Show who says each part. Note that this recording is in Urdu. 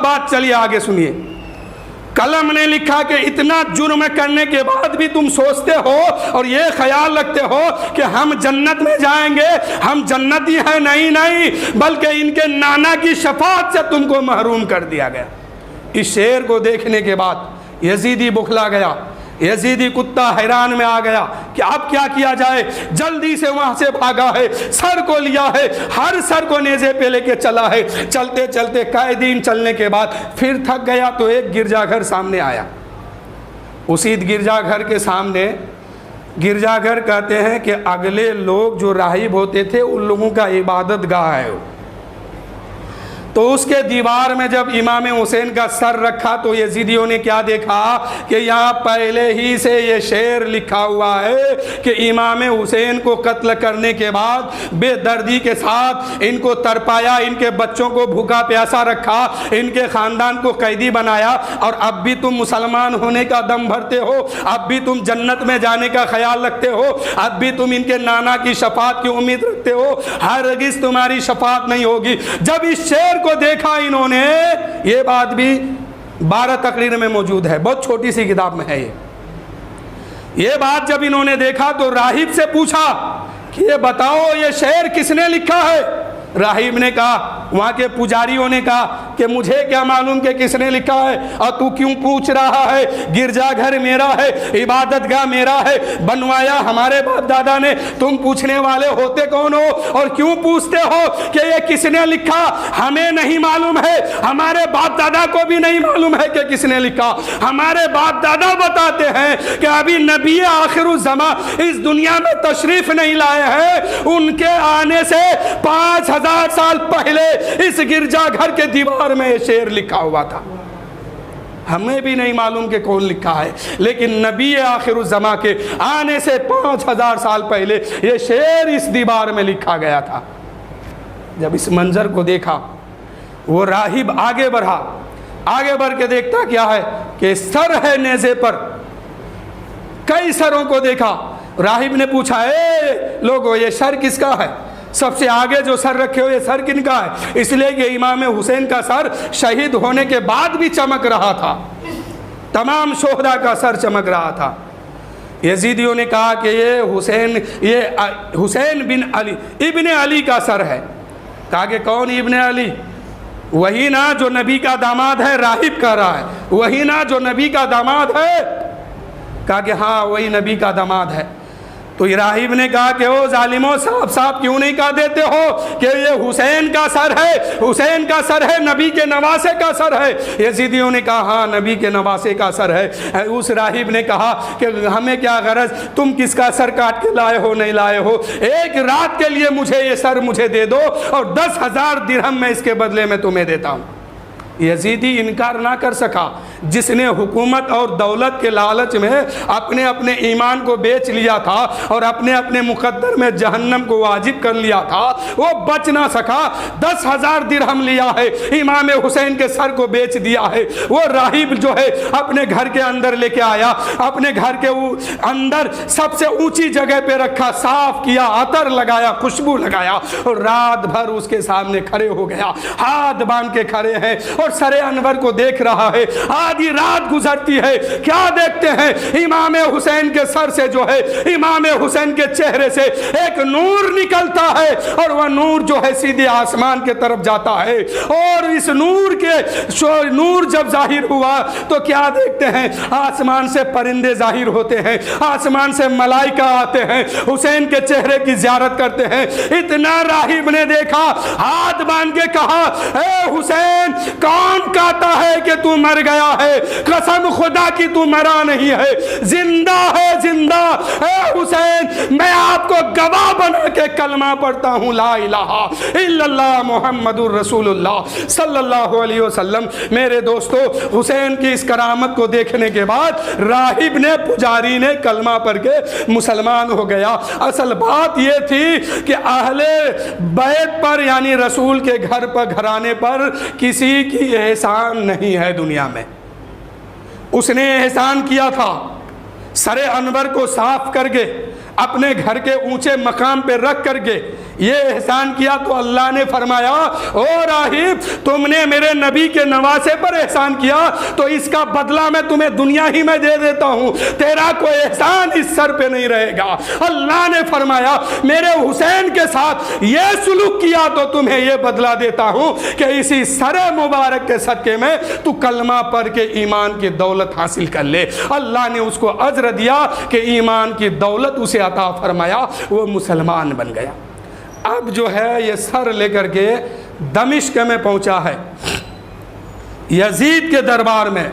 Speaker 1: اب بات چلیے آگے سنیے. قلم نے لکھا کہ اتنا جرم کرنے کے بعد بھی تم سوچتے ہو اور یہ خیال رکھتے ہو کہ ہم جنت میں جائیں گے, ہم جنتی ہیں. نہیں, بلکہ ان کے نانا کی شفاعت سے تم کو محروم کر دیا گیا. اس شعر کو دیکھنے کے بعد یزیدی بخلا گیا, یزیدی کتا حیران میں آ گیا کہ اب کیا کیا جائے. جلدی سے وہاں سے بھاگا ہے, سر کو لیا ہے, ہر سر کو نیزے پہ لے کے چلا ہے. چلتے چلتے کئی دن چلنے کے بعد پھر تھک گیا تو ایک گرجا گھر سامنے آیا. اسی گرجا گھر کے سامنے, گرجا گھر کہتے ہیں کہ اگلے لوگ جو راہب ہوتے تھے ان لوگوں کا عبادت گاہ ہے. تو اس کے دیوار میں جب امام حسین کا سر رکھا تو یزیدیوں نے کیا دیکھا کہ یہاں پہلے ہی سے یہ شعر لکھا ہوا ہے کہ امام حسین کو قتل کرنے کے بعد بے دردی کے ساتھ ان کو تڑپایا, ان کے بچوں کو بھوکا پیاسا رکھا, ان کے خاندان کو قیدی بنایا, اور اب بھی تم مسلمان ہونے کا دم بھرتے ہو, اب بھی تم جنت میں جانے کا خیال رکھتے ہو, اب بھی تم ان کے نانا کی شفاعت کی امید رکھتے ہو. ہرگز تمہاری شفاعت نہیں ہوگی. جب اس شعر کو دیکھا انہوں نے, یہ بات بھی 12 تقریر میں موجود ہے, بہت چھوٹی سی کتاب میں ہے یہ بات جب انہوں نے دیکھا تو راہب سے پوچھا کہ یہ بتاؤ یہ شعر کس نے لکھا ہے. راہب نے کہا, وہاں کے پجاریوں نے کہا کہ مجھے کیا معلوم کہ کس نے لکھا ہے, اور تو کیوں پوچھ رہا ہے؟ گرجا گھر میرا ہے, عبادت گاہ میرا ہے, بنوایا ہمارے باپ دادا نے, تم پوچھنے والے ہوتے کون ہو اور کیوں پوچھتے ہو کہ یہ کس نے لکھا؟ ہمیں نہیں معلوم ہے, ہمارے باپ دادا کو بھی نہیں معلوم ہے کہ کس نے لکھا. ہمارے باپ دادا بتاتے ہیں کہ ابھی نبی آخر الزمان اس دنیا میں تشریف نہیں لائے ہیں, ان کے آنے سے 5000 سال پہلے اس گرجا گھر کے دیوار میں یہ شعر لکھا ہوا تھا. ہمیں بھی نہیں معلوم کہ کون لکھا ہے, لیکن نبی آخر الزمان کے آنے سے 5000 سال پہلے یہ شعر اس دیوار میں لکھا گیا تھا. جب اس منظر کو دیکھا وہ راہب آگے بڑھا, آگے بڑھ کے دیکھتا کیا ہے کہ سر ہے نیزے پر. کئی سروں کو دیکھا. راہب نے پوچھا, اے لوگو یہ سر کس کا ہے؟ سب سے آگے جو سر رکھے ہوئے سر کن کا ہے؟ اس لیے کہ امام حسین کا سر شہید ہونے کے بعد بھی چمک رہا تھا, تمام شہداء کا سر چمک رہا تھا. یزیدیوں نے کہا کہ یہ حسین بن علی ابن علی کا سر ہے. کہا کہ کون ابن علی؟ وہی نا جو نبی کا داماد ہے. راہب کہہ رہا ہے وہی نا جو نبی کا داماد ہے. کہا کہ ہاں وہی نبی کا داماد ہے. تو راہب نے کہا کہ او ظالموں, صاحب کیوں نہیں کہہ دیتے ہو کہ یہ حسین کا سر ہے, حسین کا سر ہے, نبی کے نواسے کا سر ہے. یزیدیوں نے کہا ہاں نبی کے نواسے کا سر ہے. اس راہب نے کہا کہ ہمیں کیا غرض, تم کس کا سر کاٹ کے لائے ہو نہیں لائے ہو, ایک رات کے لیے مجھے یہ سر مجھے دے دو اور 10,000 درہم میں اس کے بدلے میں تمہیں دیتا ہوں. یزیدی انکار نہ کر سکا. جس نے حکومت اور دولت کے لالچ میں اپنے اپنے ایمان کو بیچ لیا تھا اور اپنے اپنے مقدر میں جہنم کو واجب کر لیا تھا, وہ بچ نہ سکا. 10,000 درہم لیا ہے, امام حسین کے سر کو بیچ دیا ہے. وہ راہب جو ہے اپنے گھر کے اندر لے کے آیا, اپنے گھر کے اندر سب سے اونچی جگہ پہ رکھا, صاف کیا, عطر لگایا, خوشبو لگایا, اور رات بھر اس کے سامنے کھڑے ہو گیا. ہاتھ باندھ کے کھڑے ہیں اور سر انور کو دیکھ رہا ہے. آدھی رات گزرتی ہے, کیا دیکھتے ہیں؟ امام حسین کے سر سے جو ہے, امام حسین کے چہرے سے ایک نور نکلتا ہے, اور وہ نور جو ہے سیدھے آسمان کے طرف جاتا ہے. اور اس نور جب ظاہر ہوا تو کیا دیکھتے ہیں؟ آسمان سے پرندے ظاہر ہوتے ہیں, آسمان سے ملائکہ آتے ہیں, حسین کے چہرے کی زیارت کرتے ہیں. اتنا راہب نے دیکھا, ہاتھ باندھ کے کہا, اے حسین کون کہتا ہے کہ تو مر گیا ہے؟ قسم خدا کی تو مرا نہیں ہے, زندہ ہے, زندہ. اے حسین میں آپ کو گواہ بنا کے کلمہ پڑھتا ہوں, لا الہ الا اللہ محمد الرسول اللہ صلی اللہ علیہ وسلم. میرے دوستو, حسین کی اس کرامت کو دیکھنے کے بعد راہب نے, پجاری نے کلمہ پڑھ کے مسلمان ہو گیا. اصل بات یہ تھی کہ اہل بیت پر یعنی رسول کے گھر پر, گھرانے پر کسی کی احسان نہیں ہے دنیا میں. اس نے احسان کیا تھا, سر انور کو صاف کر کے اپنے گھر کے اونچے مقام پہ رکھ کر کے یہ احسان کیا تو اللہ نے فرمایا او راہب تم نے میرے نبی کے نواسے پر احسان کیا تو اس کا بدلہ میں تمہیں دنیا ہی میں دے دیتا ہوں، تیرا کوئی احسان اس سر پہ نہیں رہے گا۔ اللہ نے فرمایا میرے حسین کے ساتھ یہ سلوک کیا تو تمہیں یہ بدلہ دیتا ہوں کہ اسی سر مبارک کے صدقے میں تو کلمہ پڑھ کے ایمان کی دولت حاصل کر لے۔ اللہ نے اس کو اجر دیا کہ ایمان کی دولت اسے عطا فرمایا، وہ مسلمان بن گیا۔ اب جو ہے یہ سر لے کر کے دمشق میں پہنچا ہے، یزید کے دربار میں۔